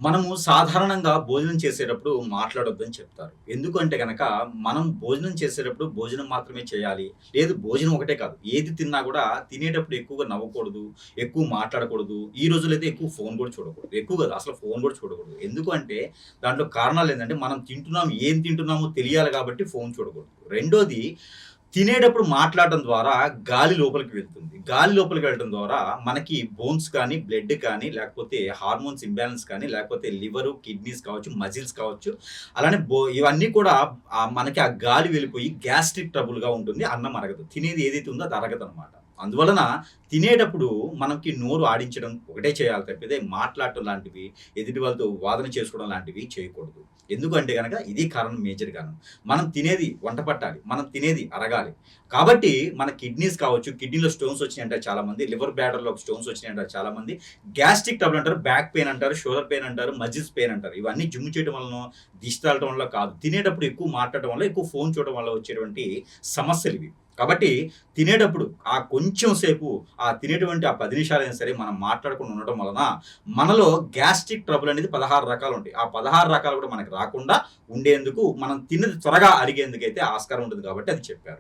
మనము సాధారణంగా భోజనం చేసేటప్పుడు మాట్లాడొద్దని చెప్తారు. ఎందుకంటే గనక మనం భోజనం చేసేటప్పుడు భోజనం మాత్రమే చేయాలి. లేదు భోజనం ఒకటే కాదు. ఏది తిన్నా గూడా తినేటప్పుడు ఎక్కువగా నవ్వకూడదు, ఎక్కువ మాట్లాడకూడదు. ఈ రోజుల్లో అయితే ఎక్కువ ఫోను గూడా చూడకూడదు. ఎక్కువ కాదు అసలు ఫోను గూడా చూడకూడదు. ఎందుకు అంటే దాంట్లో కారణాలేంటంటే మనం తింటున్నాం, ఏం తింటున్నామో తెలియాలి కాబట్టి ఫోను చూడకూడదు. రెండోది తినేటప్పుడు మాట్లాడటం ద్వారా గాలి లోపలికి వెళ్తుంది. గాలి లోపలికి వెళ్ళటం ద్వారా మనకి బోన్స్ కానీ, బ్లడ్ కానీ, లేకపోతే హార్మోన్స్ ఇంబాలెన్స్ కానీ, లేకపోతే లివరు, కిడ్నీస్ కావచ్చు, మజిల్స్ కావచ్చు, అలానే ఇవన్నీ కూడా మనకి ఆ గాలి వెళ్ళిపోయి గ్యాస్ట్రిక్ ట్రబుల్‌గా ఉంటుంది. అన్నం అరగదు. తినేది ఏదైతే ఉందో అది అరగదనమాట. అందువలన తినేటప్పుడు మనకి నోరు ఆడించడం ఒకటే చేయాలి తప్పితే మాట్లాడటం లాంటివి, ఎదుటి వాళ్ళతో వాదన చేసుకోవడం లాంటివి చేయకూడదు. ఎందుకంటే గనక ఇది కారణం, మేజర్ కారణం. మనం తినేది వంట పట్టాలి. మనం తినేది అరగాలి. కాబట్టి మన కిడ్నీస్ కావచ్చు, కిడ్నీలో స్టోన్స్ వచ్చినాయంటారు చాలామంది. లివర్ బ్లాడర్‌లో స్టోన్స్ వచ్చినాయంటారు చాలామంది. గ్యాస్ట్రిక్ ట్రబుల్ అంటారు. బ్యాక్ పెయిన్ అంటారు. షోల్డర్ పెయిన్ అంటారు. మజిల్స్ పెయిన్ అంటారు. ఇవన్నీ జిమ్ చేయడం వలనో, దిష్టి తగలటం వల్ల కాదు. తినేటప్పుడు ఎక్కువ మాట్లాడటం వల్ల, ఎక్కువ ఫోను చూడడం వల్ల వచ్చేటువంటి సమస్యలివి. కాబట్టి తినేటప్పుడు ఆ కొంచెం సేపు తినేటువంటి ఆ 10 నిమిషాలైనా సరే మనం మాట్లాడకుండా ఉండటం వలన మనలో గ్యాస్ట్రిక్ ట్రబుల్ అనేది 16 రకాలుంటాయి. ఆ 16 రకాలు కూడా మనకు రాకుండా ఉండేందుకు మనం తిన్నది త్వరగా అరిగేందుకైతే ఆస్కారం ఉంటుంది కాబట్టి అది చెప్పారు.